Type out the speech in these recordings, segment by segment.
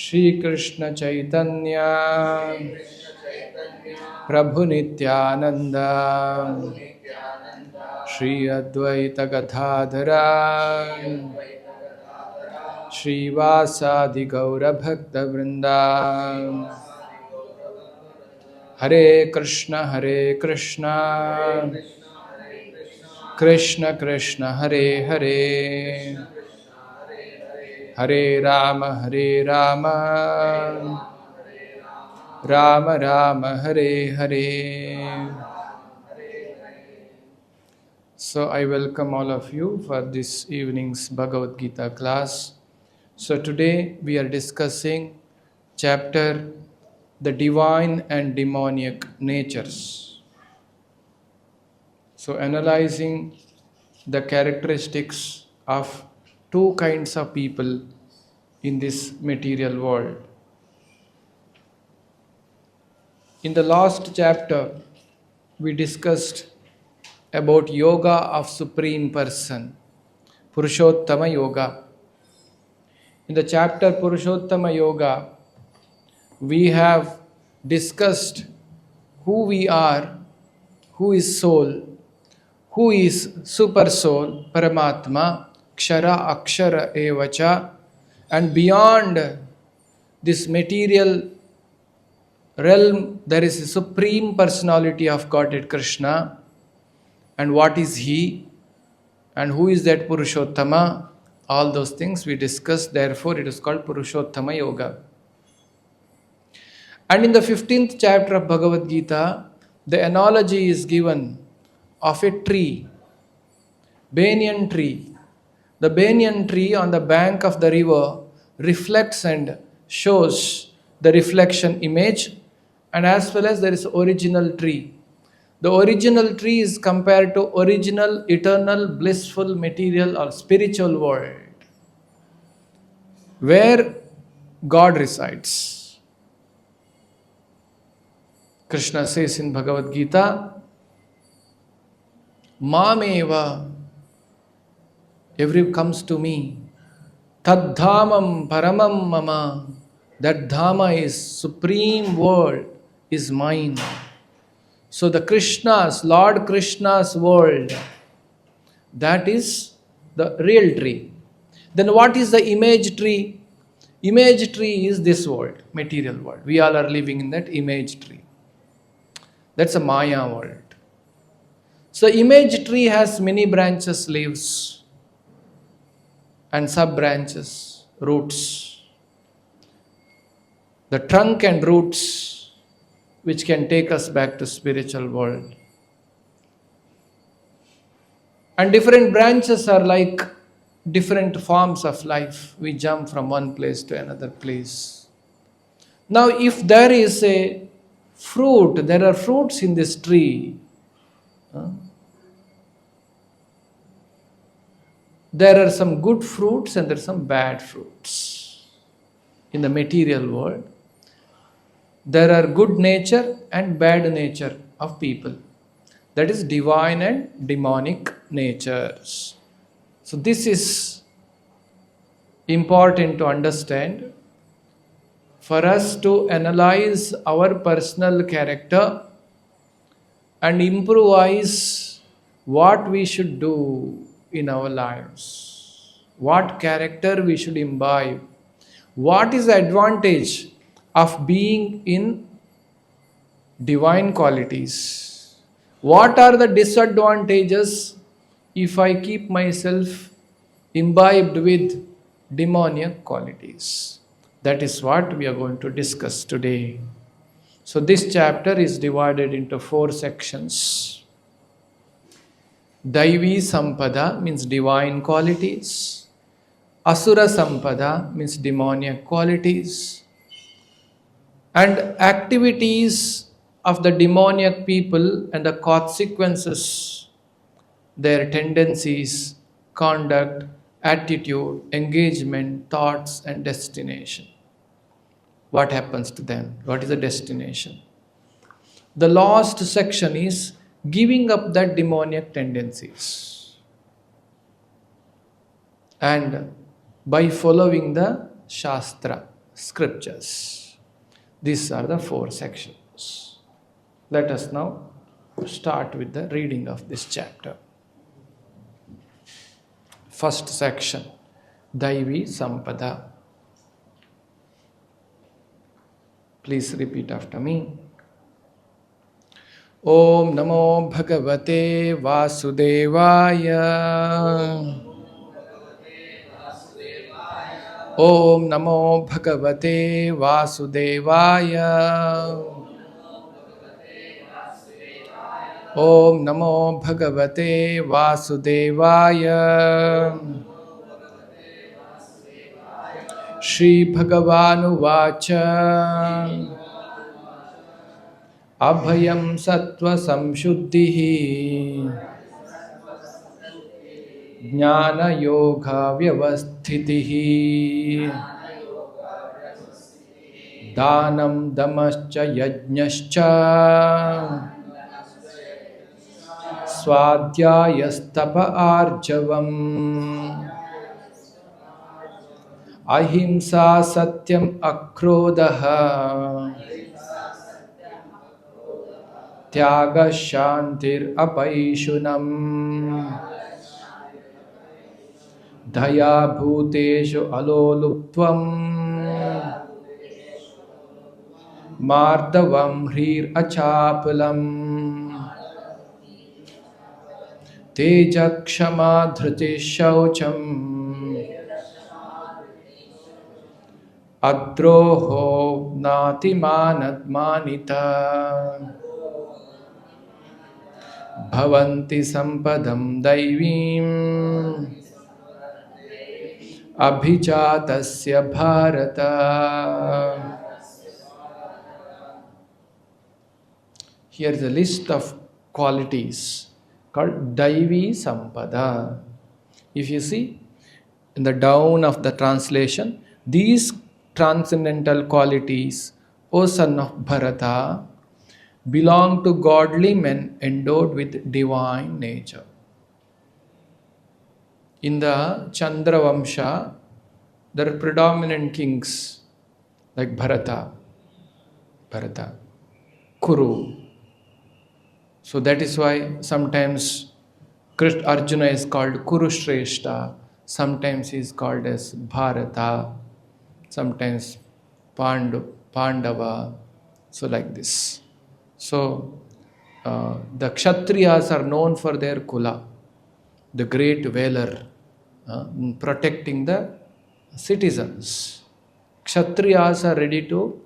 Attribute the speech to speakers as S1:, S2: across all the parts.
S1: Shri Krishna Chaitanya Prabhu Nityananda Shri Advaita Gadadhara Shri Vasadi Gaura Bhakta Vrinda Hare Krishna Krishna Krishna Hare Hare Hare Rama Rama Rama Hare Hare. So I welcome all of you for this evening's Bhagavad Gita class. So today we are discussing chapter The Divine and Demoniac Natures. So analyzing the characteristics of two kinds of people in this material world. In the last chapter, we discussed about yoga of Supreme Person, Purushottama Yoga. In the chapter Purushottama Yoga, we have discussed who we are, who is soul, who is super soul, Paramatma, Kshara Akshara Evacha, and beyond this material realm, there is a Supreme Personality of Godhead Krishna. And what is He? And who is that Purushottama? All those things we discussed, therefore it is called Purushottama Yoga. And in the 15th chapter of Bhagavad Gita, the analogy is given of a tree, banyan tree. The banyan tree on the bank of the river reflects and shows the reflection image, and as well as there is original tree. The original tree is compared to original, eternal, blissful, material or spiritual world where God resides. Krishna says in Bhagavad Gita, Mameva, every comes to me, Tadhamam Paramam Mama, that Dhamma is supreme world, is mine. So the Krishna's, Lord Krishna's world, that is the real tree. Then what is the image tree? Image tree is this world, material world. We all are living in that image tree. That's a Maya world. So image tree has many branches, leaves, and sub-branches, roots. The trunk and roots which can take us back to spiritual world. And different branches are like different forms of life. We jump from one place to another place. Now if there is a fruit, there are fruits in this tree, there are some good fruits and there are some bad fruits. In the material world, there are good nature and bad nature of people. That is divine and demonic natures. So this is important to understand for us to analyze our personal character and improvise what we should do in our lives. What character we should imbibe. What is the advantage of being in divine qualities? What are the disadvantages if I keep myself imbibed with demoniac qualities? That is what we are going to discuss today. So this chapter is divided into 4 sections. Daivi Sampada means divine qualities. Asura Sampada means demoniac qualities. And activities of the demoniac people and the consequences, their tendencies, conduct, attitude, engagement, thoughts and destination. What happens to them? What is the destination? The last section is giving up that demoniac tendencies and by following the Shastra, scriptures. These are the 4 sections. Let us now start with the reading of this chapter. First section, Daivi Sampada. Please repeat after me. Om Namo Bhagavate Vasudevaya. Om Namo Bhagavate Vasudevaya. Om Namo Bhagavate Vasudevaya. Shri Bhagavanu Vacha. Abhayam Sattva Samshuddhihi Jnana Yoga Vyavasthitihi Dhanam Damascha Yajñascha Swadhyayastapa Arjavam Ahimsa Satyam Akrodaha Tyaga Shantir Apaishunam Daya Bhuteshu Aloluptvam Mardavam Hrir Achapalam Tejakshama Dhriti Shaucham Adroho Nati Manita Bhavanti Sampadam Daivim Abhijatasya Bharata. Here is a list of qualities called Daivi Sampada. If you see in the down of the translation, these transcendental qualities, O son of Bharata, belong to godly men endowed with divine nature. In the Chandra Vamsha, there are predominant kings like Bharata, Kuru. So that is why sometimes Arjuna is called Kuru Shrestha, sometimes he is called as Bharata, sometimes Pandava, so like this. So the Kshatriyas are known for their Kula, the great valor, in protecting the citizens. Kshatriyas are ready to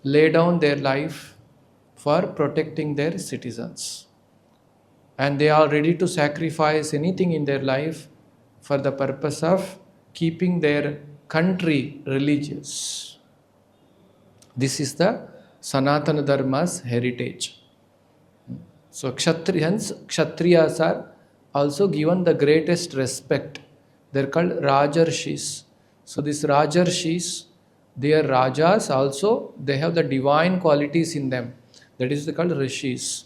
S1: lay down their life for protecting their citizens. And they are ready to sacrifice anything in their life for the purpose of keeping their country religious. This is the Sanatana Dharma's heritage. So Kshatriyas are also given the greatest respect. They are called Rajarshis. So these Rajarshis, they are Rajas also, they have the divine qualities in them. That is called Rishis.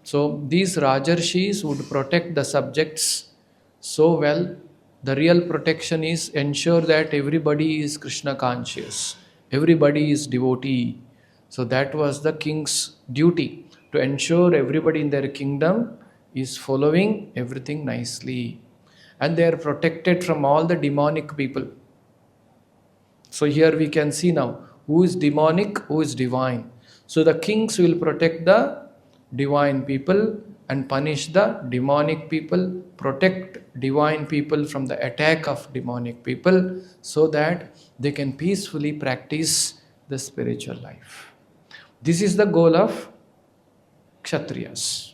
S1: So these Rajarshis would protect the subjects so well. The real protection is ensure that everybody is Krishna conscious, everybody is devotee. So that was the king's duty, to ensure everybody in their kingdom is following everything nicely. And they are protected from all the demonic people. So here we can see now who is demonic, who is divine. So the kings will protect the divine people and punish the demonic people, protect divine people from the attack of demonic people, so that they can peacefully practice the spiritual life. This is the goal of Kshatriyas.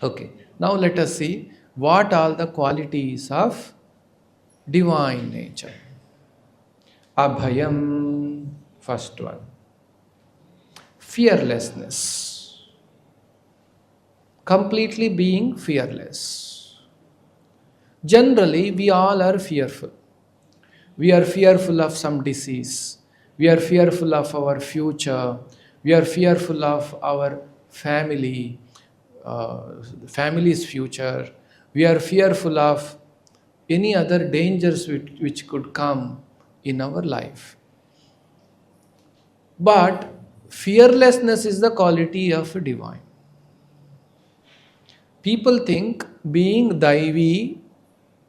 S1: Okay, now let us see what all the qualities of divine nature. Abhayam, first one. Fearlessness. Completely being fearless. Generally, we all are fearful. We are fearful of some disease. We are fearful of our future. We are fearful of our family's future. We are fearful of any other dangers which could come in our life. But fearlessness is the quality of a divine. People think being Daivi,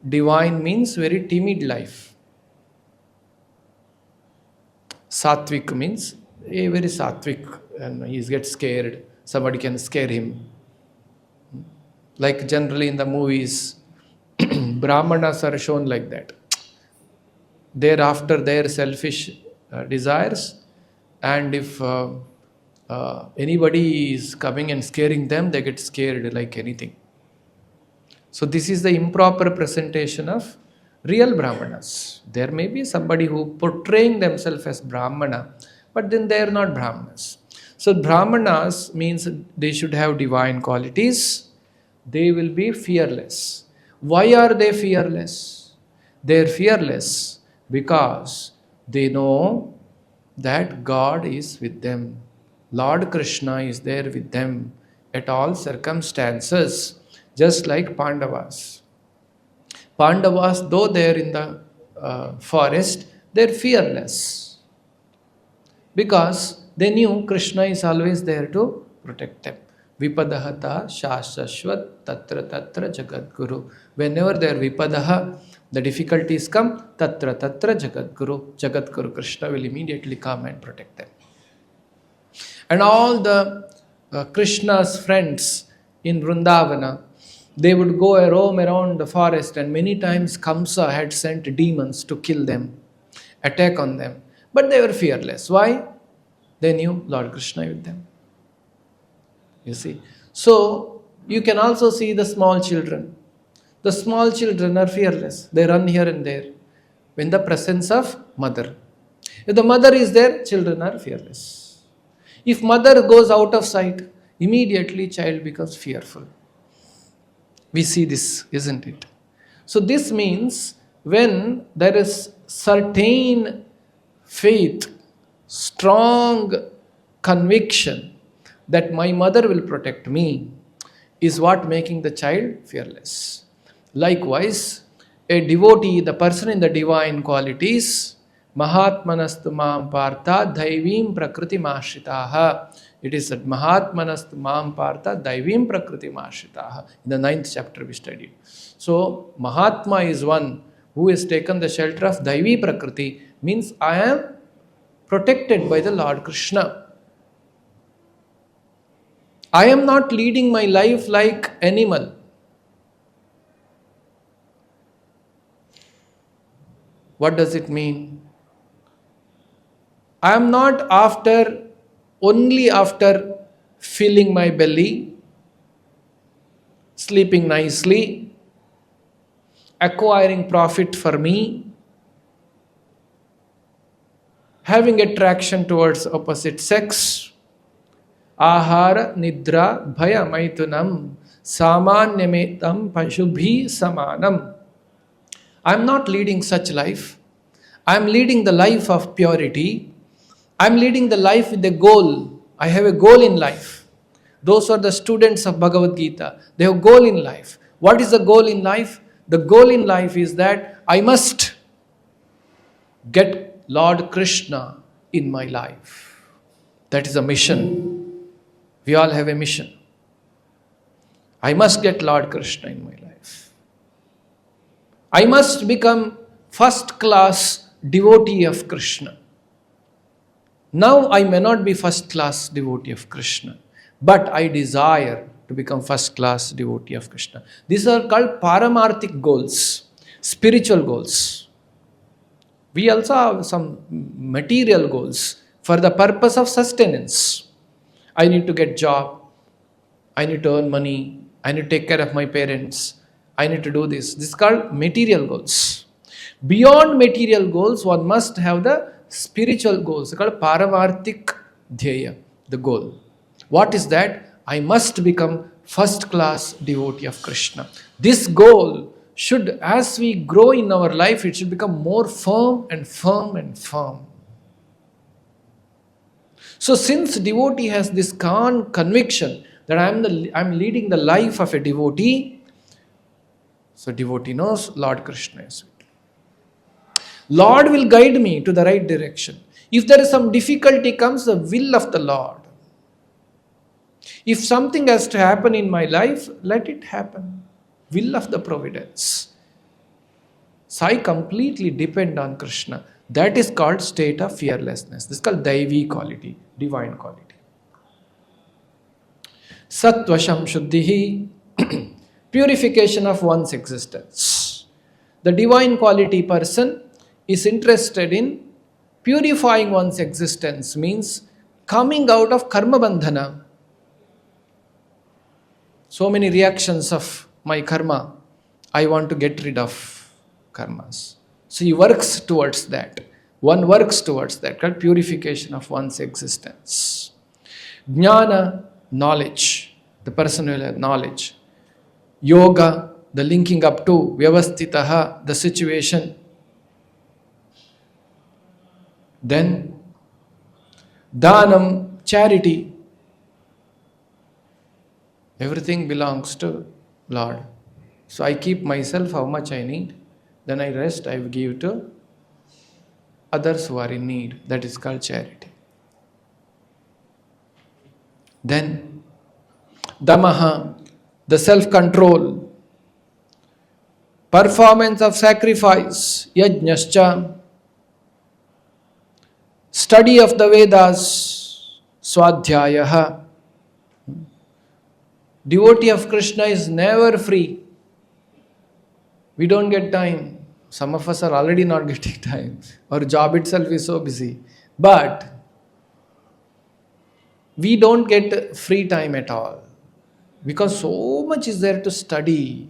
S1: divine, means very timid life. Satvik means a very satvik, and he gets scared. Somebody can scare him. Like generally in the movies, Brahmanas are shown like that. They're after their selfish desires, and if anybody is coming and scaring them, they get scared like anything. So this is the improper presentation of real Brahmanas. There may be somebody who portraying themselves as Brahmana, but then they are not Brahmanas. So Brahmanas means they should have divine qualities. They will be fearless. Why are they fearless? They are fearless because they know that God is with them. Lord Krishna is there with them at all circumstances, just like Pandavas. Pandavas, though they are in the forest, they are fearless because they knew Krishna is always there to protect them. Vipadahata shashashvat tatra tatra jagadguru. Whenever there vipadaha, the difficulties come, tatra tatra jagadguru. Jagadguru Krishna will immediately come and protect them. And all the Krishna's friends in Vrindavana, they would go roam around the forest, and many times Kamsa had sent demons to kill them, attack on them. But they were fearless. Why? They knew Lord Krishna with them. You see. So, you can also see the small children. The small children are fearless. They run here and there in the presence of mother. If the mother is there, children are fearless. If mother goes out of sight, immediately child becomes fearful. We see this, isn't it? So this means when there is certain faith, strong conviction that my mother will protect me, is what making the child fearless. Likewise, a devotee, the person in the divine qualities, Mahatmanastu mam partha daivim prakriti mashritaha. It is that Mahatmanastu mam partha daivim prakriti mashritaha. In the 9th chapter we studied. So, Mahatma is one who has taken the shelter of Daivi Prakriti, means I am protected by the Lord Krishna. I am not leading my life like animal. What does it mean? I am not only after filling my belly, sleeping nicely, acquiring profit for me, having attraction towards opposite sex, ahara, nidra, bhaya, maitunam, samanyametam, pashubhi, samanam. I am not leading such life. I am leading the life of purity. I am leading the life with a goal. I have a goal in life. Those are the students of Bhagavad Gita. They have a goal in life. What is the goal in life? The goal in life is that I must get Lord Krishna in my life. That is a mission. We all have a mission. I must get Lord Krishna in my life. I must become first class devotee of Krishna. Now I may not be first class devotee of Krishna, but I desire to become first class devotee of Krishna. These are called paramarthik goals, spiritual goals. We also have some material goals for the purpose of sustenance. I need to get job, I need to earn money, I need to take care of my parents, I need to do this. This is called material goals. Beyond material goals, one must have the spiritual goals, called paramarthik dhyaya, the goal. What is that? I must become first class devotee of Krishna. This goal should, as we grow in our life, it should become more firm and firm and firm. So since devotee has this conviction that I am leading the life of a devotee, so devotee knows Lord Krishna is with me. Lord will guide me to the right direction. If there is some difficulty comes, the will of the Lord. If something has to happen in my life, let it happen. Will of the providence. So I completely depend on Krishna. That is called state of fearlessness. This is called Daivi quality, divine quality. Sattvasham Shuddhihi, purification of one's existence. The divine quality person is interested in purifying one's existence, means coming out of karma bandhana. So many reactions of my karma, I want to get rid of karmas. So he works towards that. One works towards that, called purification of one's existence. Jnana, knowledge. The person will have knowledge. Yoga, the linking up to vyavastitaha, the situation. Then Dhanam, charity. Everything belongs to Lord. So I keep myself how much I need. Then I rest, I give to others who are in need. That is called charity. Then Damaha, the self-control. Performance of sacrifice. Yajnascha, study of the Vedas. Swadhyayaha. Devotee of Krishna is never free. We don't get time. Some of us are already not getting time. Our job itself is so busy. But we don't get free time at all. Because so much is there to study.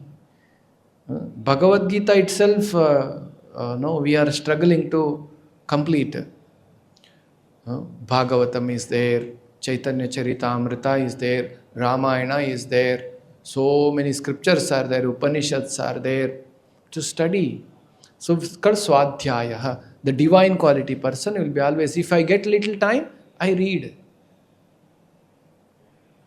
S1: Bhagavad Gita itself, we are struggling to complete. Bhagavatam is there. Chaitanya Charitamrita is there. Ramayana is there. So many scriptures are there. Upanishads are there to study. So it's called Swadhyaya. The divine quality person will be always, if I get little time, I read.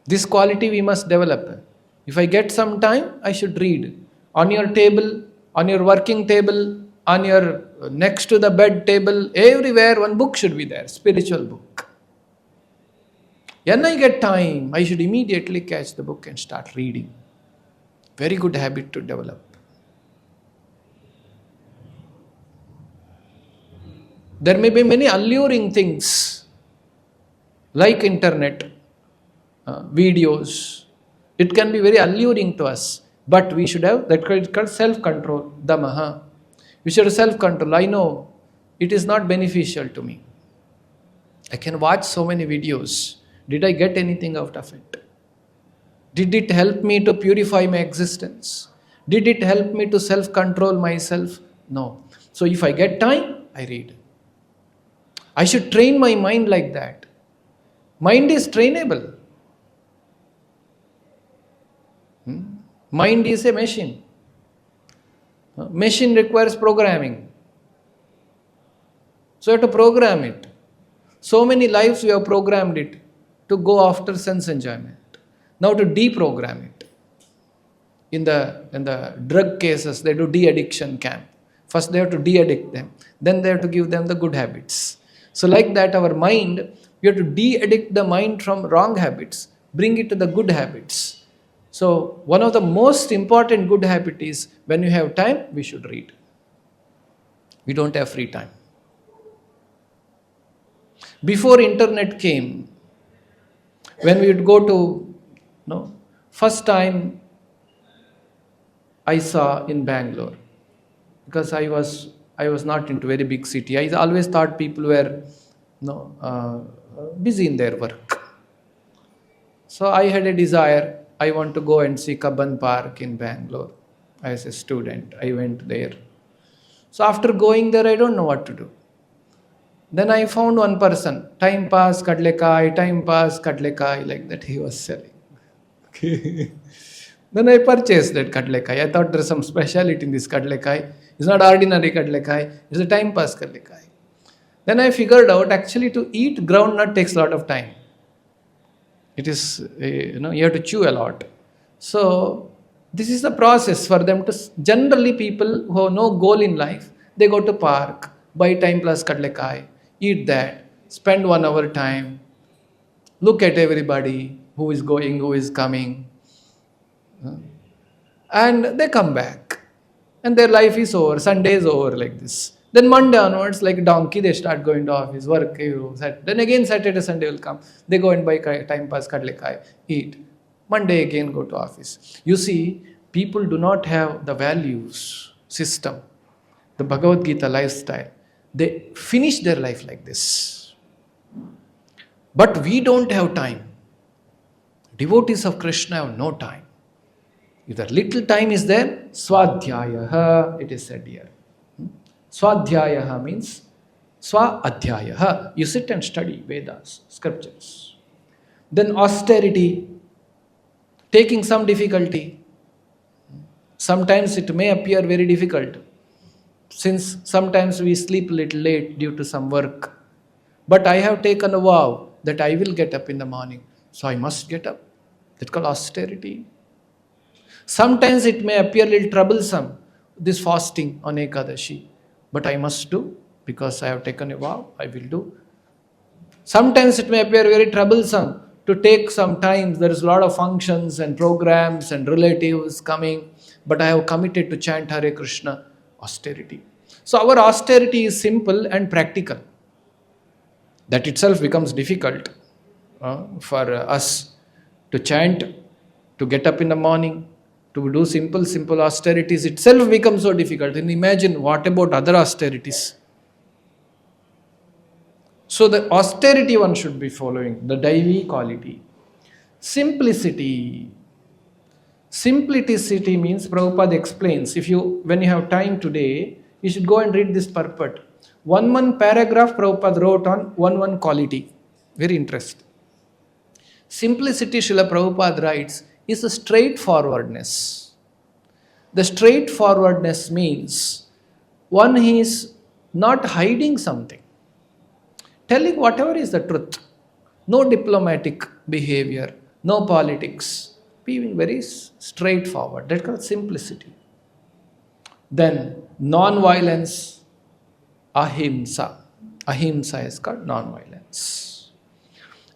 S1: This quality we must develop. If I get some time, I should read. On your table, on your working table, on your next to the bed table, everywhere one book should be there, spiritual book. When I get time, I should immediately catch the book and start reading. Very good habit to develop. There may be many alluring things like internet, videos. It can be very alluring to us, but we should have that called self-control, damaha. We should have self-control. I know it is not beneficial to me. I can watch so many videos. Did I get anything out of it? Did it help me to purify my existence? Did it help me to self-control myself? No. So if I get time, I read. I should train my mind like that. Mind is trainable. Mind is a machine. Machine requires programming. So you have to program it. So many lives we have programmed it to go after sense enjoyment. Now to deprogram it. In the drug cases, they do de-addiction camp. First they have to de-addict them. Then they have to give them the good habits. So like that, our mind, we have to de-addict the mind from wrong habits, bring it to the good habits. So one of the most important good habit is, when you have time, we should read. We don't have free time. Before internet came, when we would go to, first time I saw in Bangalore, because I was not into very big city. I always thought people were busy in their work. So I had a desire, I want to go and see Kabban Park in Bangalore. As a student, I went there. So after going there, I don't know what to do. Then I found one person, time pass kadlekai, like that he was selling. Okay. Then I purchased that kadlekai. I thought there's some speciality in this kadlekai. It's not ordinary kadlekai, it's a time pass kadlekai. Then I figured out, actually to eat groundnut takes a lot of time. It is, you have to chew a lot. So this is the process for them to, generally people who have no goal in life, they go to park, buy time plus kadlekai, eat that, spend 1 hour time, look at everybody, who is going, who is coming, and they come back. And their life is over, Sunday is over like this. Then Monday onwards, like donkey, they start going to office, work. Then again Saturday, Sunday will come. They go and buy time pass, kadlekai, eat. Monday again go to office. You see, people do not have the values system, the Bhagavad Gita lifestyle. They finish their life like this. But we don't have time. Devotees of Krishna have no time. If the little time is there, swadhyayaha, it is said here. Swadhyayaha means swa-adhyayaha. You sit and study Vedas, scriptures. Then austerity, taking some difficulty. Sometimes it may appear very difficult, since sometimes we sleep a little late due to some work. But I have taken a vow that I will get up in the morning, so I must get up. That's called austerity. Sometimes it may appear a little troublesome, this fasting on Ekadashi, but I must do, because I have taken a vow, I will do. Sometimes it may appear very troublesome to take some time, there is a lot of functions and programs and relatives coming, but I have committed to chant Hare Krishna, austerity. So our austerity is simple and practical. That itself becomes difficult for us to chant, to get up in the morning, to do simple austerities itself becomes so difficult. And imagine what about other austerities. So the austerity one should be following, the Daivi quality. Simplicity. Simplicity means, Prabhupada explains, when you have time today, you should go and read this purport. One paragraph Prabhupada wrote on one quality. Very interesting. Simplicity, Srila Prabhupada writes, is a straightforwardness. The straightforwardness means one is not hiding something, telling whatever is the truth. No diplomatic behavior, no politics, being very straightforward. That's called simplicity. Then non-violence, ahimsa. Ahimsa is called non-violence.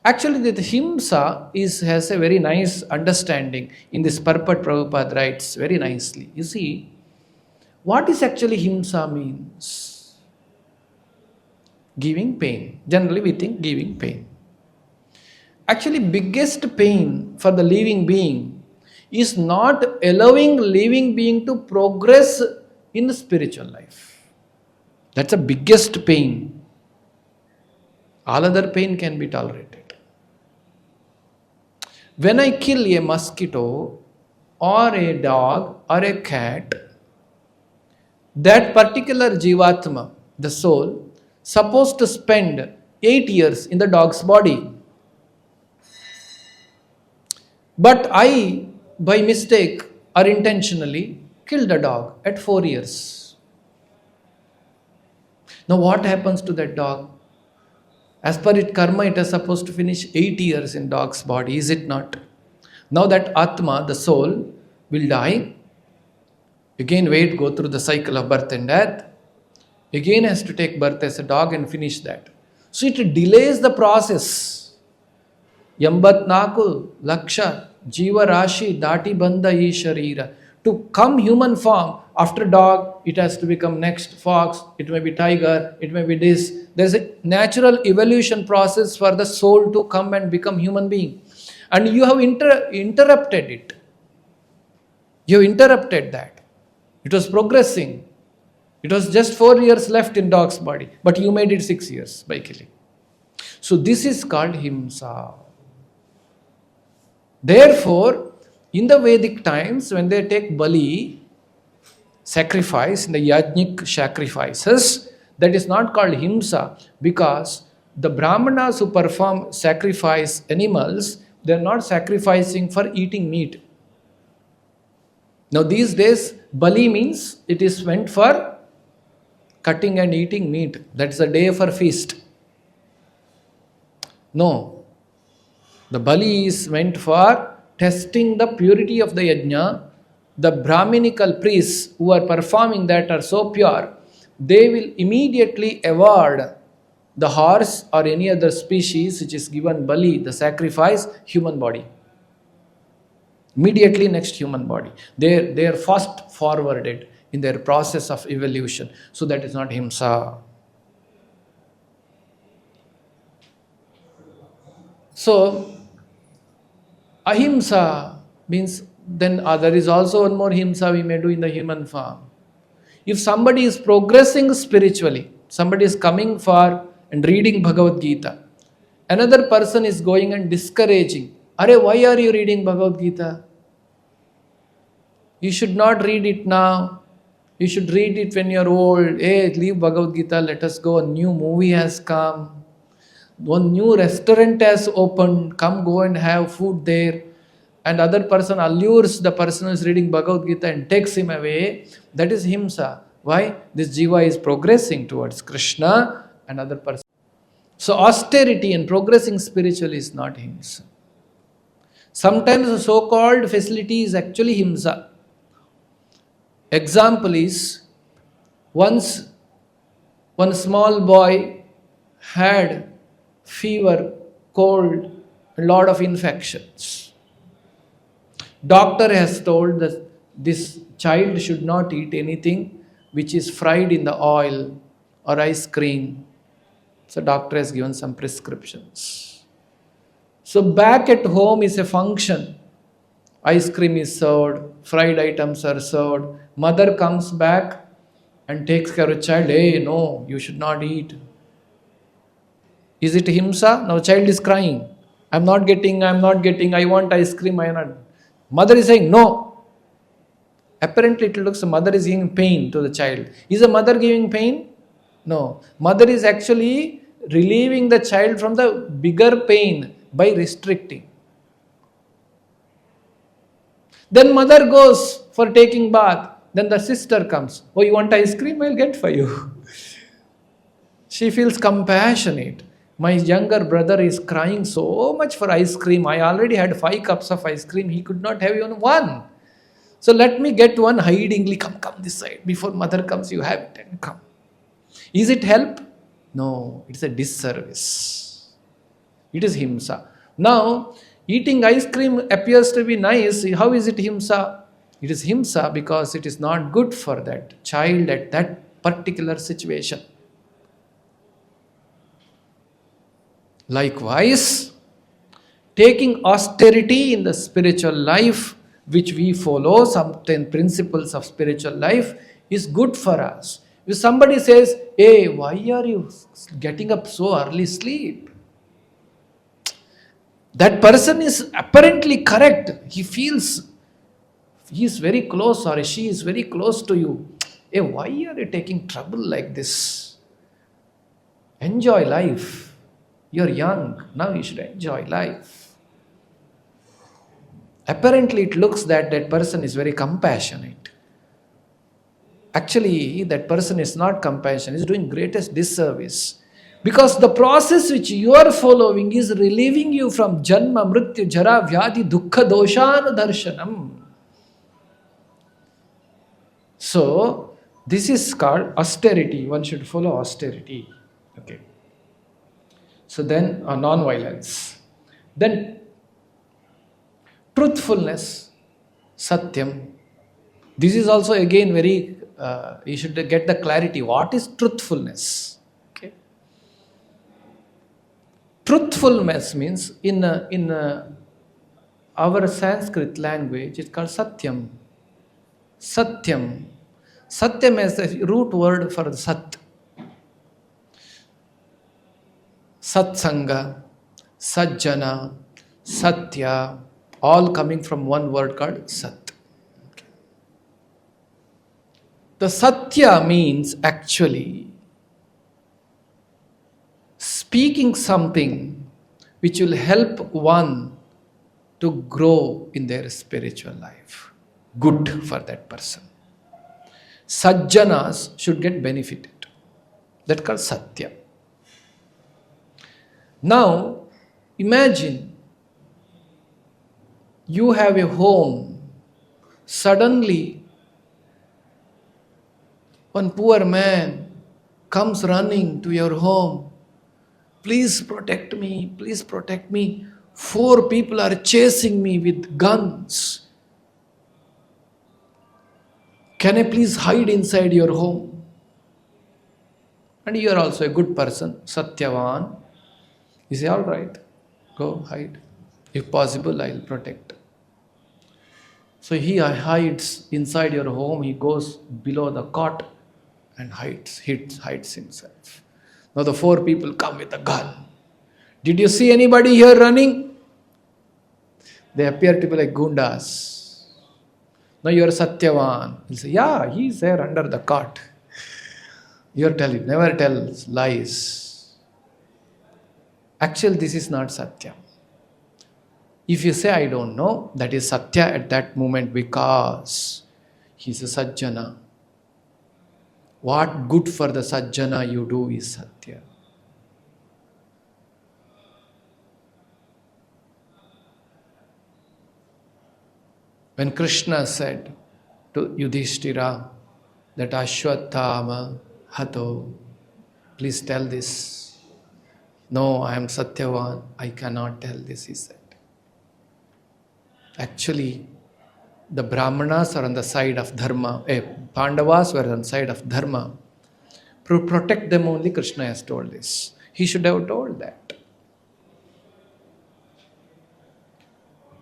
S1: Actually, the himsa has a very nice understanding. In this purport, Prabhupada writes very nicely. You see, what is actually himsa means? Giving pain. Generally, we think giving pain. Actually, biggest pain for the living being is not allowing living being to progress in the spiritual life. That's the biggest pain. All other pain can be tolerated. When I kill a mosquito or a dog or a cat, that particular jivatma, the soul, supposed to spend 8 years in the dog's body. But I, by mistake or intentionally, killed a dog at 4 years. Now what happens to that dog? As per its karma, it is supposed to finish 8 years in dog's body, is it not? Now that Atma, the soul, will die. Again go through the cycle of birth and death. Again has to take birth as a dog and finish that. So it delays the process. Yambatnaku Laksha Jiva Rashi Dati Bandha Yi Sharira. To come human form, after dog, it has to become next fox, it may be tiger, it may be this. There's a natural evolution process for the soul to come and become human being. And you have interrupted it. You have interrupted that. It was progressing. It was just 4 years left in dog's body, but you made it 6 years by killing. So this is called himsa. Therefore, in the Vedic times, when they take Bali, sacrifice, in the yajnik sacrifices, that is not called himsa, because the Brahmanas who perform sacrifice animals, they are not sacrificing for eating meat. Now these days, Bali means it is meant for cutting and eating meat. That's the day for feast. No. The Bali is meant for testing the purity of the yajna. The Brahminical priests who are performing that are so pure, they will immediately award The horse or any other species which is given bali, the sacrifice, human body. Immediately next human body. They are fast forwarded in their process of evolution. So that is not himsa. So ahimsa means then there is also one more himsa we may do in the human form. If somebody is progressing spiritually, somebody is coming for and reading Bhagavad Gita, another person is going and discouraging, Are, why are you reading Bhagavad Gita? You should not read it now. You should read it when you're old. Hey, leave Bhagavad Gita, let us go. A new movie has come. One new restaurant has opened. Come go and have food there. And other person allures the person who is reading Bhagavad Gita and takes him away. That is himsa. Why? This jiva is progressing towards Krishna and other person. So austerity and progressing spiritually is not himsa. Sometimes the so-called facility is actually himsa. Example is, once one small boy had fever, cold, a lot of infections. Doctor has told that this child should not eat anything which is fried in the oil or ice cream. So doctor has given some prescriptions. So back at home is a function. Ice cream is served, fried items are served. Mother comes back and takes care of child. Hey, no, you should not eat. Is it himsa? Now child is crying. I'm not getting, I want ice cream, I not. Mother is saying no. Apparently it looks the mother is giving pain to the child. Is the mother giving pain? No. Mother is actually relieving the child from the bigger pain by restricting. Then mother goes for taking bath. Then the sister comes. Oh, you want ice cream? I'll get for you. She feels compassionate. My younger brother is crying so much for ice cream. I already had 5 cups of ice cream. He could not have even one. So let me get one hidingly. Come this side. Before mother comes, you have it and come. Is it help? No, it's a disservice. It is himsa. Now, eating ice cream appears to be nice. How is it himsa? It is himsa because it is not good for that child at that particular situation. Likewise, taking austerity in the spiritual life, which we follow, certain principles of spiritual life, is good for us. If somebody says, hey, why are you getting up so early, sleep? That person is apparently correct. He feels he is very close or she is very close to you. Hey, why are you taking trouble like this? Enjoy life. You're young. Now you should enjoy life. Apparently it looks that that person is very compassionate. Actually, that person is not compassionate. He's doing greatest disservice. Because the process which you are following is relieving you from janma, mrityu, jara, vyadhi, dukkha, doshanu darshanam. So, this is called austerity. One should follow austerity. Okay. So then, non-violence. Then, truthfulness, satyam. This is also again very, you should get the clarity. What is truthfulness? Okay. Truthfulness means in our Sanskrit language, it's called satyam. Satyam. Satyam is the root word for the sat. Satsanga, Sajjana, Satya, all coming from one word called Sat. Okay. The Satya means actually speaking something which will help one to grow in their spiritual life. Good for that person. Sajjanas should get benefited. That's called Satya. Now, imagine you have a home. Suddenly, one poor man comes running to your home please protect me, please protect me. 4 people are chasing me with guns. Can I please hide inside your home? And you are also a good person, Satyavan. You say, all right, go hide. If possible, I'll protect. So he hides inside your home. He goes below the cot and hides himself. Now the 4 people come with a gun. Did you see anybody here running? They appear to be like gundas. Now you are Satyavan. He'll say, yeah, he's there under the cot. You are telling, never tell lies. Actually, this is not Satya. If you say, I don't know, that is Satya at that moment because he's a Sajjana. What good for the Sajjana you do is Satya. When Krishna said to Yudhishthira that Ashwatthama Hato, please tell this. No, I am Satyavan, I cannot tell this, he said. Actually, the Brahmanas are on the side of Dharma, Pandavas were on the side of Dharma. To protect them only, Krishna has told this. He should have told that.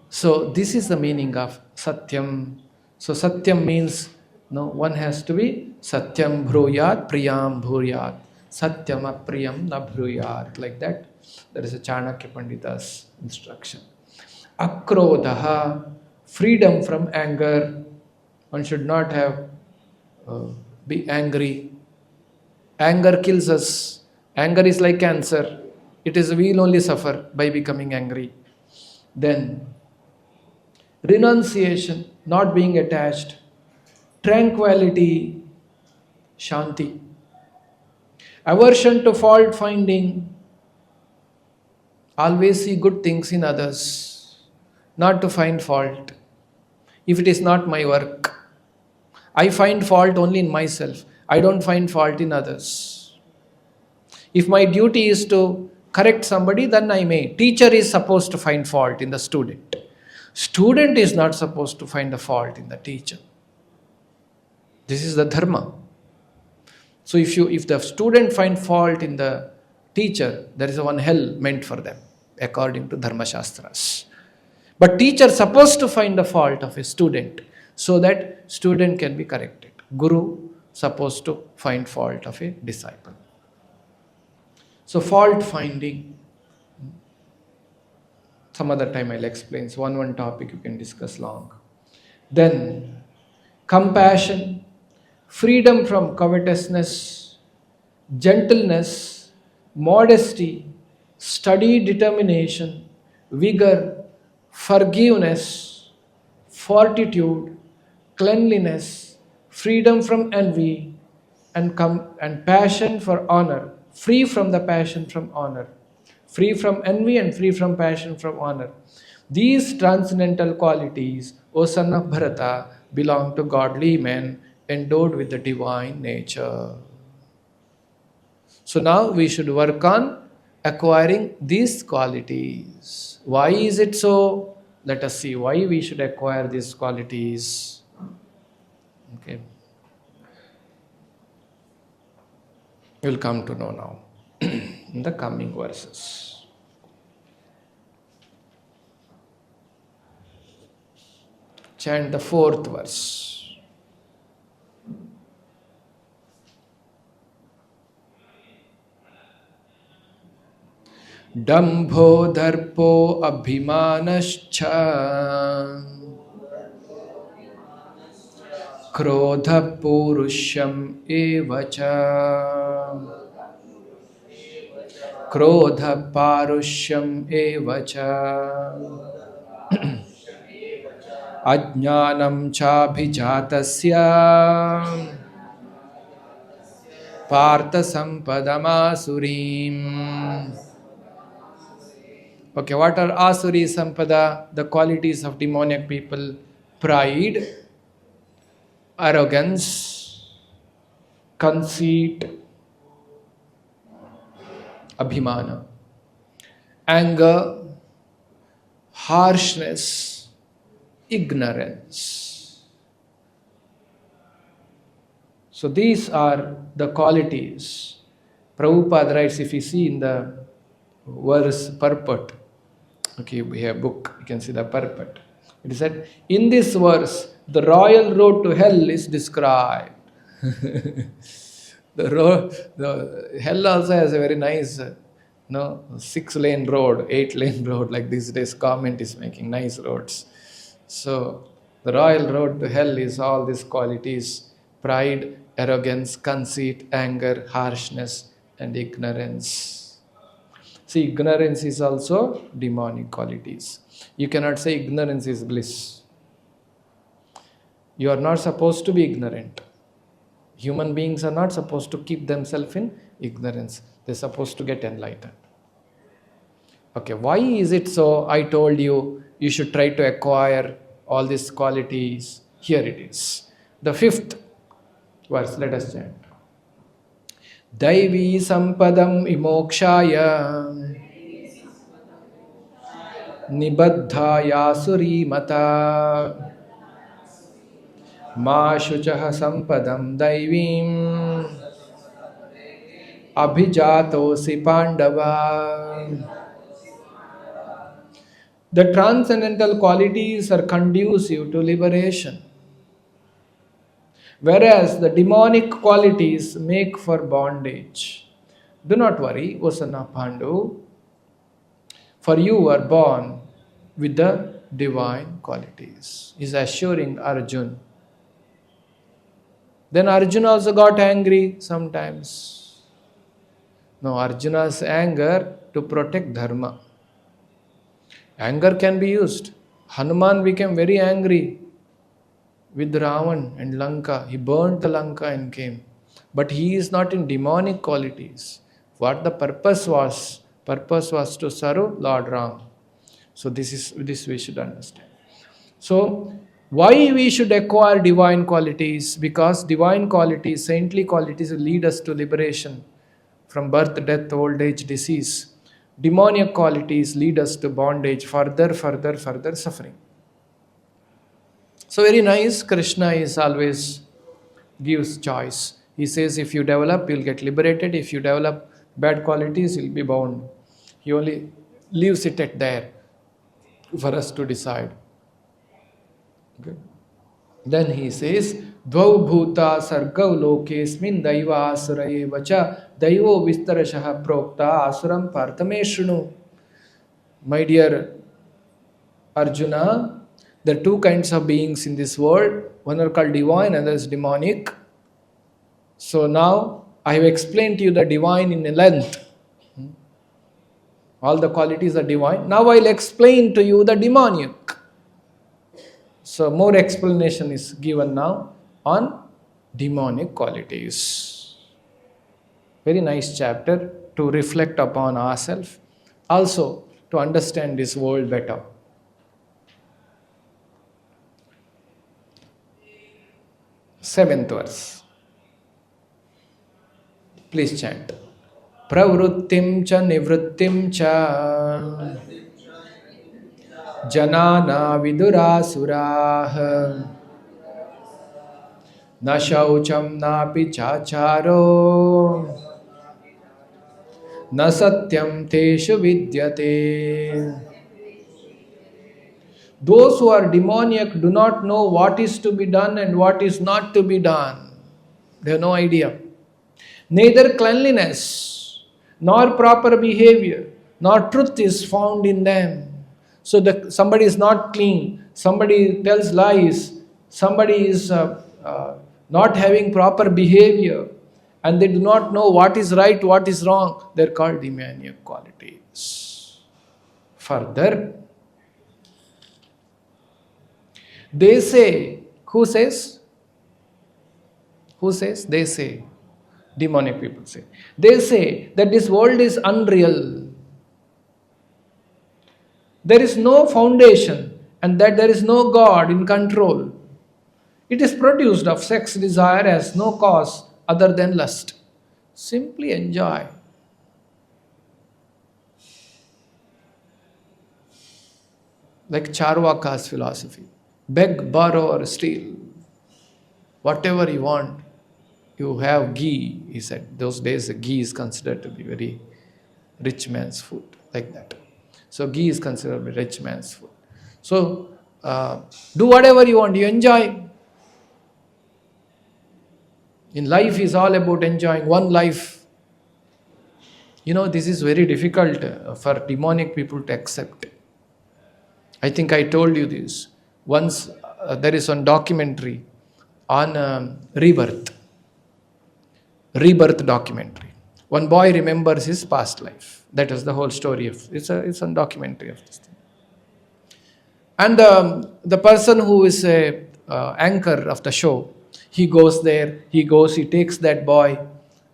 S1: So this is the meaning of Satyam. So Satyam means one has to be Satyam Bhruyat, Priyam Bhuryat. Satyam Apriyam Na Bhruyat. Like that. There is a Chanakya Pandita's instruction. Akrodaha, freedom from anger. One should not have be angry. Anger kills us. Anger is like cancer. We'll only suffer by becoming angry. Then renunciation, not being attached. Tranquility, Shanti. Aversion to fault finding. Always see good things in others, not to find fault. If it is not my work, I find fault only in myself. I don't find fault in others. If my duty is to correct somebody, then I may. Teacher is supposed to find fault in the student. Student is not supposed to find a fault in the teacher. This is the dharma. So if the student find fault in the teacher, there is one hell meant for them, according to Dharma Shastras. But teacher is supposed to find the fault of a student so that student can be corrected. Guru supposed to find fault of a disciple. So fault finding. Some other time I'll explain. It's one topic you can discuss long. Then compassion, freedom from covetousness, gentleness, modesty, steady determination, vigor, forgiveness, fortitude, cleanliness, freedom from envy, and passion for honor, free from the passion from honor, free from envy and free from passion from honor. These transcendental qualities, O son of Bharata, belong to godly men endowed with the divine nature. So now we should work on acquiring these qualities. Why is it so? Let us see why we should acquire these qualities. Okay. You will come to know now in the coming verses. Chant the 4th verse. Dambho darpo abhimanascha krodha purusham evacha krodha parusham evacha ajnanam chabhijatasya partha sampadamasurim. Okay, what are Asuri Sampada? The qualities of demoniac people: pride, arrogance, conceit, abhimana. anger, harshness, ignorance. So these are the qualities. Prabhupada writes, if you see in the verse purport, okay, we have a book, you can see the purport. It is said, in this verse, the royal road to hell is described. The hell also has a very nice, 6-lane road, 8-lane road, like these days government is making nice roads. So the royal road to hell is all these qualities: pride, arrogance, conceit, anger, harshness, and ignorance. See, ignorance is also demonic qualities. You cannot say ignorance is bliss. You are not supposed to be ignorant. Human beings are not supposed to keep themselves in ignorance. They're supposed to get enlightened. Okay, why is it so? I told you, you should try to acquire all these qualities. Here it is. The 5th verse, let us chant. Daivi sampadam imokshaya nibaddhaya suri mata ma shuchaha sampadam daivim abhijatosi pandava. The transcendental qualities are conducive to liberation, whereas the demonic qualities make for bondage. Do not worry, Osana Pandu, for you are born with the divine qualities. He is assuring Arjun. Then Arjuna also got angry sometimes. No, Arjuna's anger to protect dharma. Anger can be used. Hanuman became very angry with Ravan and Lanka. He burnt the Lanka and came. But he is not in demonic qualities. What the purpose was? Purpose was to serve Lord Ram. So this we should understand. So why we should acquire divine qualities? Because divine qualities, saintly qualities will lead us to liberation from birth, death, old age, disease. Demonic qualities lead us to bondage, further suffering. So very nice, Krishna is always gives choice. He says if you develop, you'll get liberated. If you develop bad qualities, you'll be bound. He only leaves it at there for us to decide. Okay. Then he says, Dvau bhuta sargav lokesmin daiva asura evacha daivo vistarashaha prokta asuram partame shrunu. My dear Arjuna, there are two kinds of beings in this world. One are called divine, another is demonic. So now I have explained to you the divine in a length. All the qualities are divine. Now I'll explain to you the demonic. So more explanation is given now on demonic qualities. Very nice chapter to reflect upon ourselves. Also to understand this world better. Seventh verse. Please chant. Pravrittim cha nivrittim cha janana vidurasuraha na shaucham napi chacharo na satyam teshu vidyate. Those who are demoniac do not know what is to be done and what is not to be done. They have no idea. Neither cleanliness, nor proper behavior, nor truth is found in them. So somebody is not clean, somebody tells lies, somebody is not having proper behavior, and they do not know what is right, what is wrong. They are called demoniac qualities. Further, they say, who says? Who says? They say. Demonic people say. They say that this world is unreal. There is no foundation and that there is no God in control. It is produced of sex desire, has no cause other than lust. Simply enjoy. like Charvaka's philosophy. Beg, borrow, or steal. Whatever you want. You have ghee, he said. Those days, the ghee is considered to be very rich man's food, like that. So, ghee is considered to be rich man's food. So, do whatever you want, you enjoy. In life is all about enjoying one life. This is very difficult for demonic people to accept. I think I told you this. Once there is one documentary on rebirth documentary. One boy remembers his past life. That is the whole story of it's a documentary of this thing. And the person who is a anchor of the show, he goes there. He takes that boy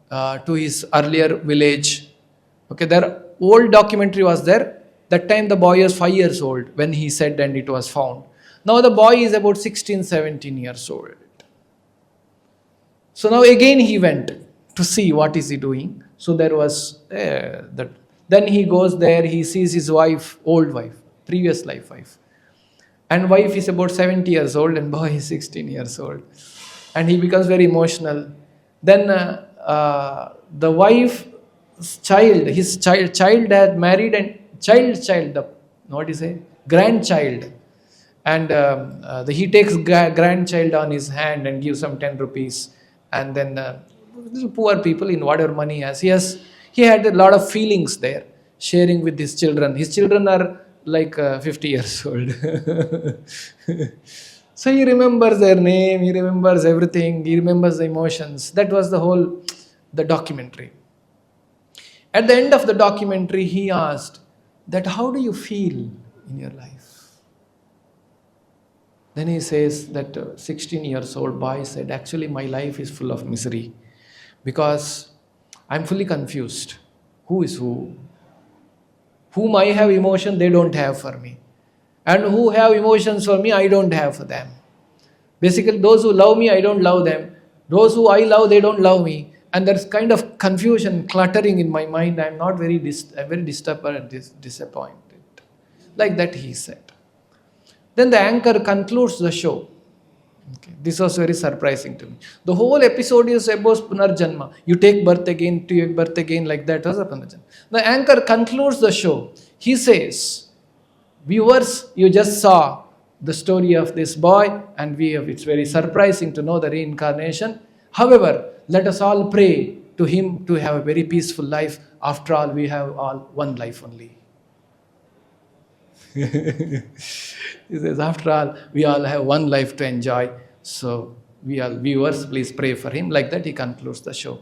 S1: to his earlier village. Okay, their old documentary was there. That time the boy was 5 years old when he said and it was found. Now the boy is about 16, 17 years old. So now again he went to see what is he doing. So there was that. Then he goes there, he sees his wife, old wife, previous life wife. And wife is about 70 years old and boy is 16 years old. And he becomes very emotional. Then the wife's child, his child had married and grandchild. And he takes grandchild on his hand and gives some 10 rupees. And then poor people in whatever money he has, he had a lot of feelings there, sharing with his children. His children are like 50 years old. So he remembers their name, he remembers everything, he remembers the emotions. That was the documentary. At the end of the documentary, he asked that, how do you feel in your life? Then he says that 16 years old boy said, actually my life is full of misery because I'm fully confused. Who is who? Whom I have emotion, they don't have for me. And who have emotions for me, I don't have for them. Basically, those who love me, I don't love them. Those who I love, they don't love me. And there's kind of confusion, cluttering in my mind. I'm very disturbed and disappointed. Like that he said. Then the anchor concludes the show. Okay. This was very surprising to me. The whole episode is about Punarjanma. You take birth again, like that was a Punarjanma. The anchor concludes the show. He says, viewers, you just saw the story of this boy and it's very surprising to know the reincarnation. However, let us all pray to him to have a very peaceful life. After all, we have all one life only. He says, after all, we all have one life to enjoy. So, viewers, please pray for him. Like that, he concludes the show.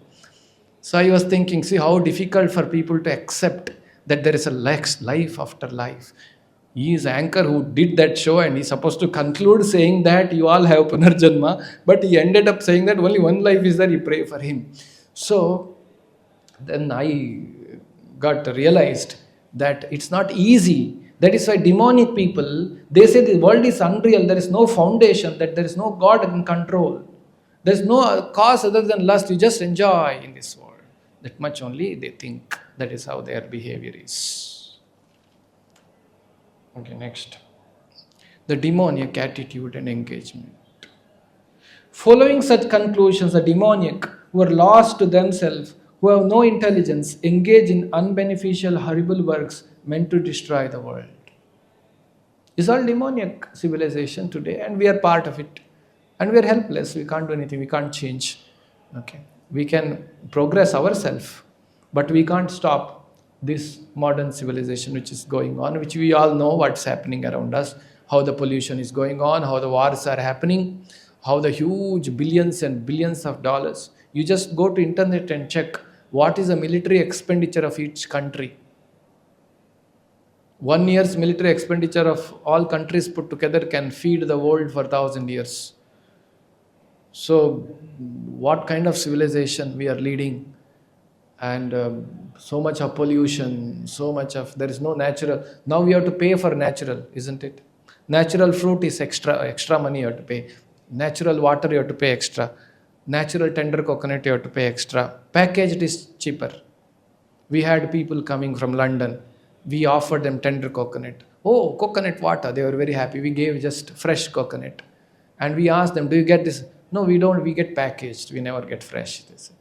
S1: So, I was thinking, see how difficult for people to accept that there is a life after life. He is anchor who did that show and he's supposed to conclude saying that you all have Punarjanma. But he ended up saying that only one life is there, you pray for him. So, then I got realized that it's not easy. That is why demonic people, they say the world is unreal, there is no foundation, that there is no God in control. There is no cause other than lust, you just enjoy in this world. That much only they think. That is how their behavior is. Okay, next. The demoniac attitude and engagement. Following such conclusions, the demoniac, who are lost to themselves, who have no intelligence, engage in unbeneficial, horrible works meant to destroy the world. It's all demoniac civilization today, and we are part of it. And we are helpless. We can't do anything. We can't change. Okay, we can progress ourselves, but we can't stop this modern civilization which is going on, which we all know what's happening around us, how the pollution is going on, how the wars are happening, how the huge billions and billions of dollars. You just go to internet and check what is the military expenditure of each country. 1 year's military expenditure of all countries put together can feed the world for 1,000 years. So, what kind of civilization we are leading? And so much of pollution, there is no natural. Now we have to pay for natural, isn't it? Natural fruit is extra money you have to pay. Natural water you have to pay extra. Natural tender coconut you have to pay extra. Packaged is cheaper. We had people coming from London. We offered them tender coconut. Oh, coconut water. They were very happy. We gave just fresh coconut. And we asked them, do you get this? No, we don't. We get packaged. We never get fresh. They said.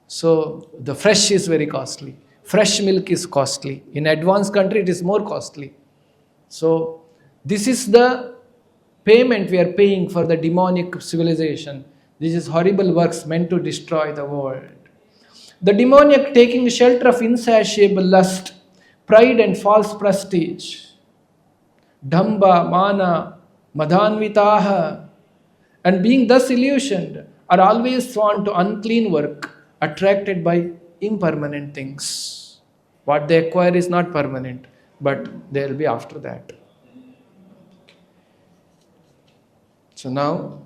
S1: So the fresh is very costly. Fresh milk is costly. In advanced country, it is more costly. So this is the payment we are paying for the demonic civilization. This is horrible works meant to destroy the world. The demoniac taking shelter of insatiable lust, pride and false prestige, dhamba, mana, madhanvitaha, and being thus illusioned, are always sworn to unclean work, attracted by impermanent things. What they acquire is not permanent, but they will be after that. So now,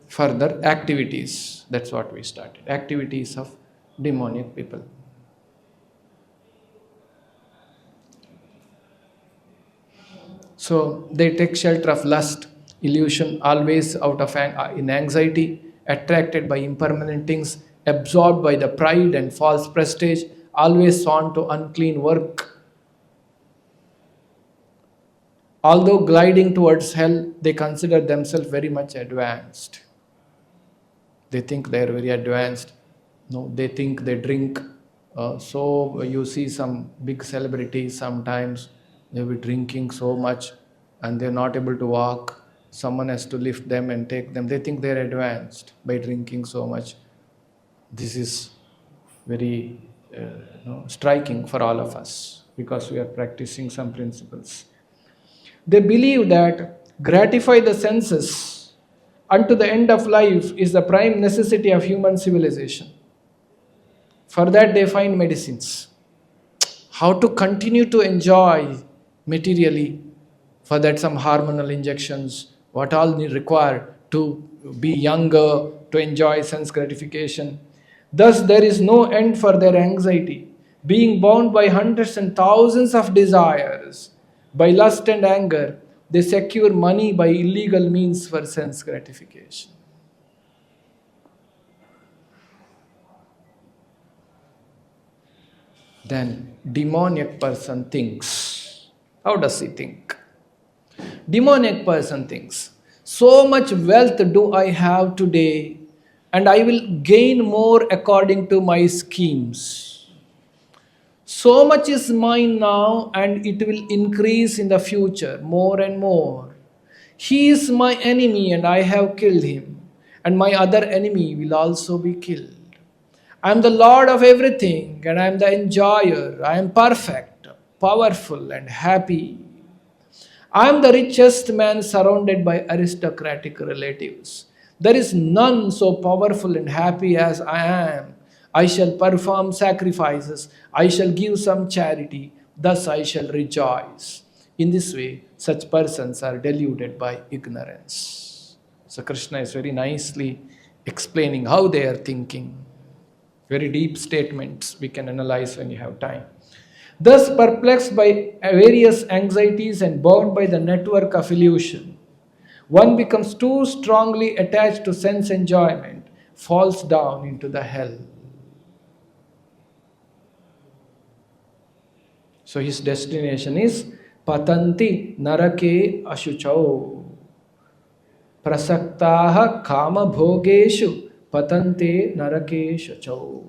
S1: further activities. That's what we started. Activities of demonic people. So they take shelter of lust, illusion, always out of in anxiety, attracted by impermanent things, absorbed by the pride and false prestige, always on to unclean work. Although gliding towards hell, they consider themselves very much advanced. They think they are very advanced. No, they think they drink. So you see some big celebrities sometimes, they'll be drinking so much and they're not able to walk. Someone has to lift them and take them. They think they're advanced by drinking so much. This is very striking for all of us because we are practicing some principles. They believe that gratify the senses unto the end of life is the prime necessity of human civilization. For that they find medicines. How to continue to enjoy materially. For that some hormonal injections, what all they require to be younger, to enjoy sense gratification. Thus there is no end for their anxiety, being bound by hundreds and thousands of desires. By lust and anger, they secure money by illegal means for sense gratification. Then, demoniac person thinks. How does he think? Demoniac person thinks, so much wealth do I have today, and I will gain more according to my schemes. So much is mine now, and it will increase in the future more and more. He is my enemy, and I have killed him, and my other enemy will also be killed. I am the Lord of everything, and I am the enjoyer. I am perfect, powerful, and happy. I am the richest man surrounded by aristocratic relatives. There is none so powerful and happy as I am. I shall perform sacrifices. I shall give some charity. Thus I shall rejoice. In this way, such persons are deluded by ignorance. So Krishna is very nicely explaining how they are thinking. Very deep statements we can analyze when you have time. Thus perplexed by various anxieties and bound by the network of illusion, one becomes too strongly attached to sense enjoyment, falls down into the hell. So his destination is patanti narake ashuchau. Prasaktaha kama bhogeshu patante narake shuchau.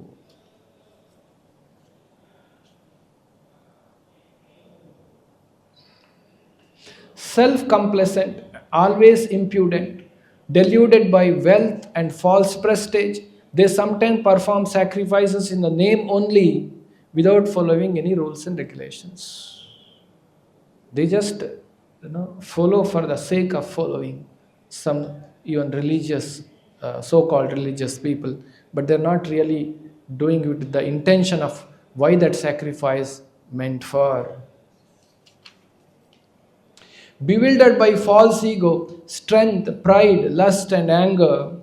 S1: Self-complacent, always impudent, deluded by wealth and false prestige, they sometimes perform sacrifices in the name only without following any rules and regulations. They just follow for the sake of following some even religious, so-called religious people, but they're not really doing it with the intention of why that sacrifice meant for. Bewildered by false ego, strength, pride, lust and anger,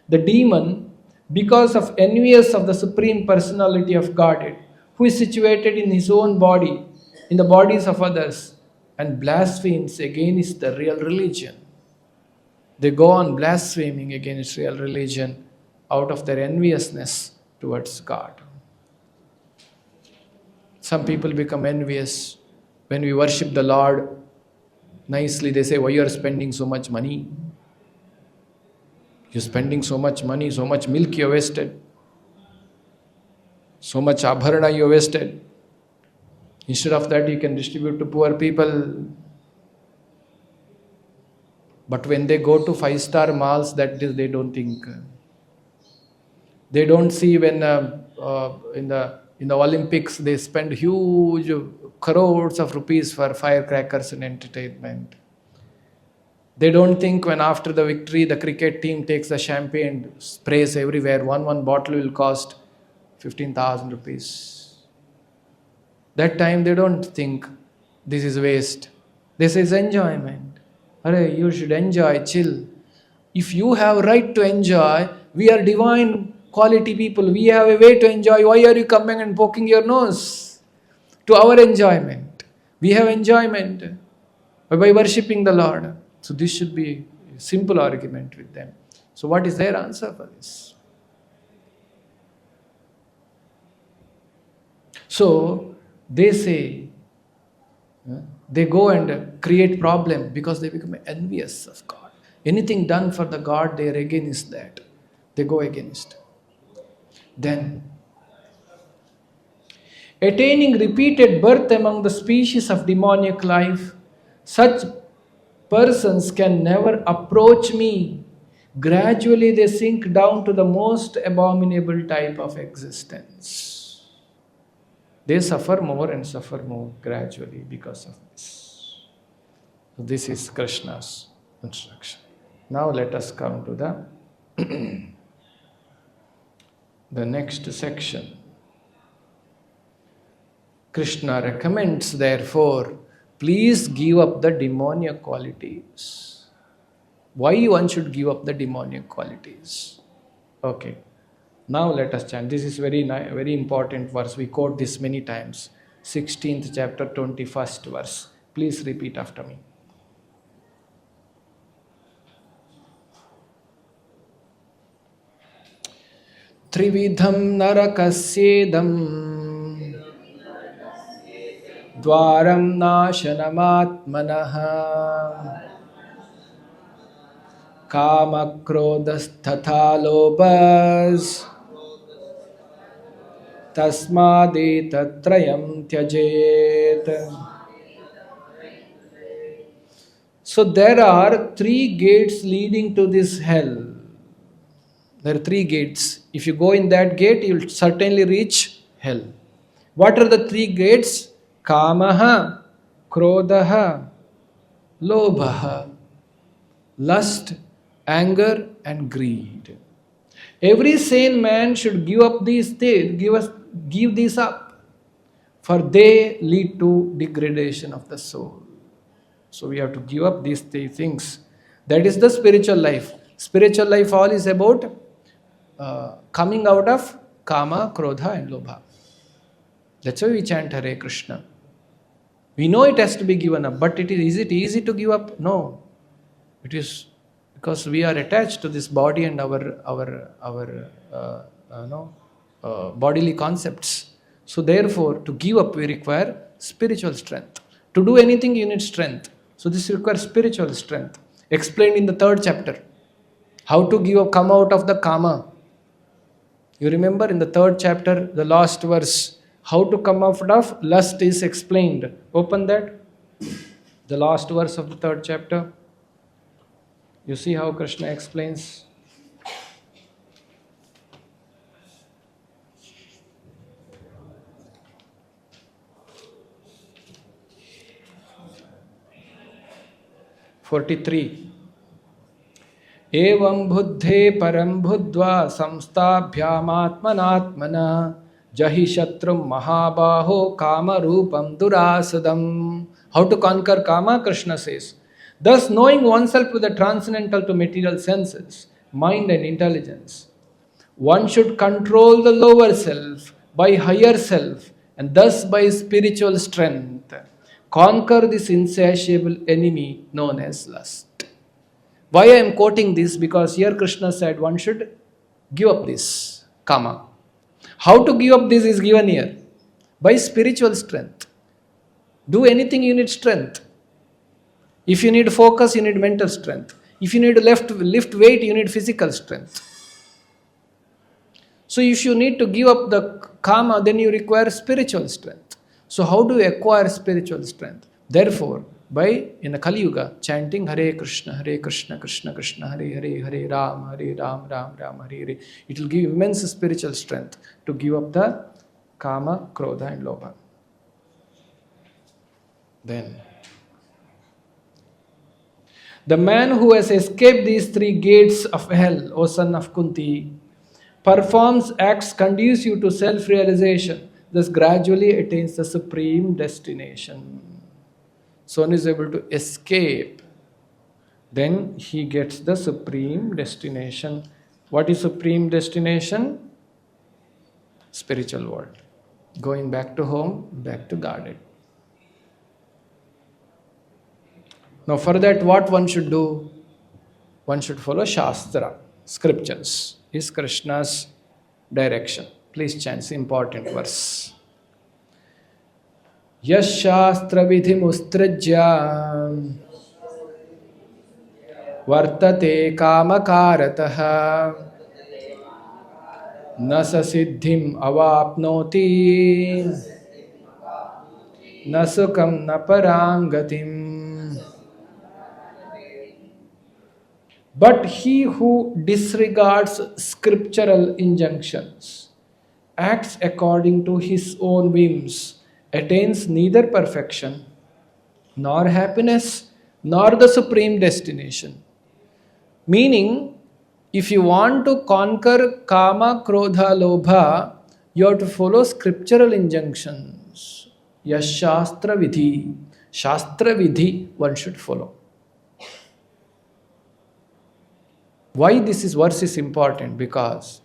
S1: the demon, because of envious of the Supreme Personality of Godhead, who is situated in his own body, in the bodies of others, and blasphemes against the real religion. They go on blaspheming against real religion out of their enviousness towards God. Some people become envious When we worship the Lord nicely, they say, why you are spending so much money? You're spending so much money, so much milk you wasted. So much abharana you wasted. Instead of that, you can distribute to poor people. But when they go to 5-star malls, that is, they don't think. They don't see when in the Olympics they spend huge crores of rupees for firecrackers and entertainment. They don't think when after the victory the cricket team takes the champagne, sprays everywhere. One bottle will cost 15,000 rupees. That time they don't think this is waste. This is enjoyment. Arey, you should enjoy, chill. If you have right to enjoy, we are divine quality people. We have a way to enjoy. Why are you coming and poking your nose to our enjoyment? We have enjoyment by worshipping the Lord. So this should be a simple argument with them. So what is their answer for this? So they say, they go and create problem because they become envious of God. Anything done for the God, they are against that. They go against. Then, attaining repeated birth among the species of demoniac life, such persons can never approach me. Gradually they sink down to the most abominable type of existence. They suffer more and suffer more gradually because of this. So this is Krishna's instruction. Now let us come to the next section. Krishna recommends, therefore, please give up the demoniac qualities. Why one should give up the demoniac qualities? Okay. Now let us chant. This is very important verse. We quote this many times. 16th chapter, 21st verse. Please repeat after me. Trividham narakasyedam dwaram nashanamaatmanaha kama krodasthatha lobhas tasmadetatrayam tyajet. So there are 3 gates leading to this hell. There are 3 gates. If you go in that gate, you will certainly reach hell. What are the 3 gates? Kamaha, Krodaha, Lobhaha. Lust, anger and greed. Every sane man should give up these things, give these up, for they lead to degradation of the soul. So we have to give up these 3 things. That is the spiritual life. Spiritual life all is about coming out of Kama, Krodha and Lobha. That's why we chant Hare Krishna. We know it has to be given up, but is it easy to give up? No. It is because we are attached to this body and our bodily concepts. So therefore, to give up we require spiritual strength. To do anything you need strength. So this requires spiritual strength. Explained in the 3rd chapter. How to give up, come out of the Kama. You remember in the 3rd chapter, the last verse, how to come out of lust is explained. Open that. The last verse of the 3rd chapter. You see how Krishna explains. "43. Evam buddhe param buddhva samstabhyamatmanatmana jahi shatrum mahabaho kama rupam durasadam." How to conquer Kama? Krishna says. Thus, knowing oneself with the transcendental to material senses, mind and intelligence, one should control the lower self by higher self and thus by spiritual strength conquer this insatiable enemy known as lust. Why I am quoting this? Because here Krishna said one should give up this Kama. How to give up this is given here. By spiritual strength. Do anything, you need strength. If you need focus, you need mental strength. If you need to lift weight, you need physical strength. So if you need to give up the karma, then you require spiritual strength. So how do you acquire spiritual strength? Therefore, by, in the Kali Yuga, chanting Hare Krishna, Krishna Krishna, Hare Hare, Hare Ram, Ram Hare Hare, it will give immense spiritual strength to give up the kama, krodha and lobha. Then, the man who has escaped these three gates of hell, O son of Kunti, performs acts conducive to self-realization, thus gradually attains the supreme destination. So one is able to escape, then he gets the supreme destination. What is supreme destination? Spiritual world. Going back to home, back to garden. Now for that, what one should do? One should follow Shastra, scriptures, is Krishna's direction. Please chant this important verse. Yash Shastra vidhim ustrajya vartate kamakarataha nasa siddhim avapnoti nasukam naparangatim. But he who disregards scriptural injunctions, acts according to his own whims, attains neither perfection, nor happiness, nor the supreme destination. Meaning, if you want to conquer kama, krodha, lobha, you have to follow scriptural injunctions. Yash Shastra vidhi. Shastra vidhi one should follow. Why this verse is important? Because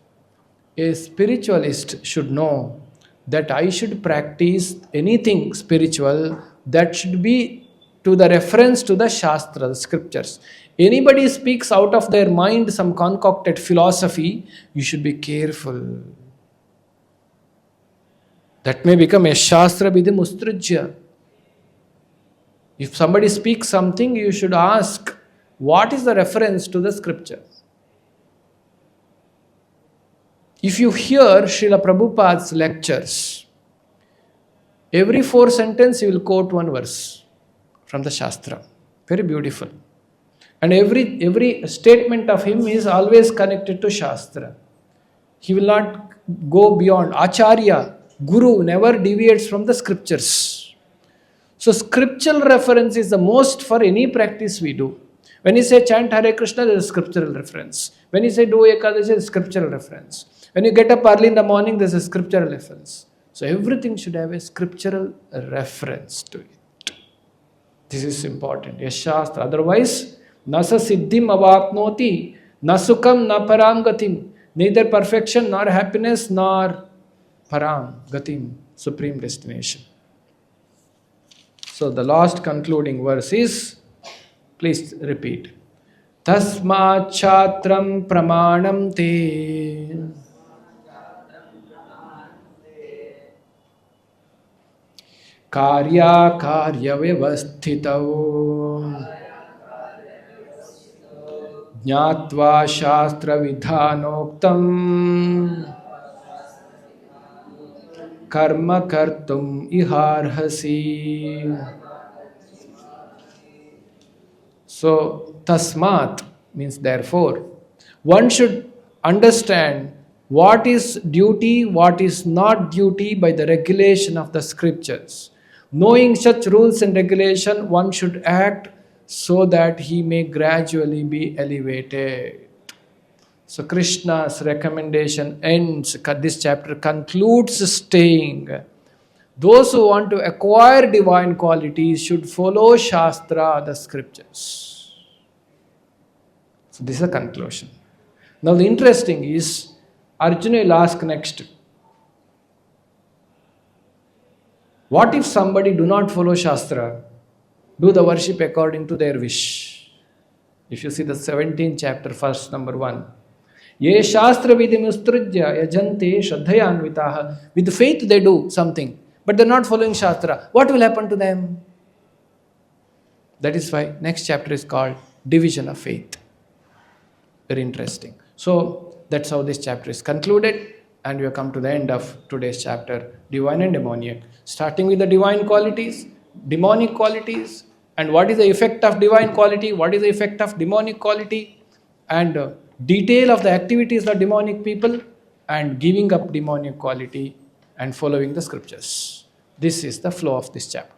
S1: a spiritualist should know that I should practice anything spiritual that should be to the reference to the Shastra, the scriptures. Anybody speaks out of their mind some concocted philosophy, you should be careful. That may become a Shastra vidhim ustrajya. If somebody speaks something, you should ask, what is the reference to the scripture? If you hear Srila Prabhupada's lectures, every 4 sentences he will quote one verse from the Shastra. Very beautiful. And every statement of him is always connected to Shastra. He will not go beyond. Acharya, Guru never deviates from the scriptures. So scriptural reference is the most for any practice we do. When you say chant Hare Krishna, there is a scriptural reference. When you say do Ekadashi, there is a scriptural reference. When you get up early in the morning, there is a scriptural reference. So everything should have a scriptural reference to it. This is important. Yes, Shastra. Otherwise, nasa siddhim avapnoti, nasukam na param gatim. Neither perfection, nor happiness, nor param gatim, supreme destination. So the last concluding verse is, please repeat. Tasmat chatram pramanam te karya karya vyavasthitau jnatva shastra vidhanoktam karma kartum iharhasi. So, tasmat means therefore. One should understand what is duty, what is not duty by the regulation of the scriptures. Knowing such rules and regulation, one should act so that he may gradually be elevated. So Krishna's recommendation ends, this chapter concludes saying, those who want to acquire divine qualities should follow Shastra, the scriptures. So this is a conclusion. Now the interesting is, Arjuna will ask next, what if somebody do not follow Shastra, do the worship according to their wish? If you see the 17th chapter, verse number 1. Ye Shastra vidhim ustrajya yajante shraddhayanvitaha. With faith they do something. but they're not following Shastra. What will happen to them? That is why next chapter is called Division of Faith. Very interesting. So that's how this chapter is concluded, and we have come to the end of today's chapter, divine and demoniac. Starting with the divine qualities, demonic qualities, and what is the effect of divine quality, what is the effect of demonic quality, and detail of the activities of demonic people, and giving up demonic quality and following the scriptures. This is the flow of this chapter.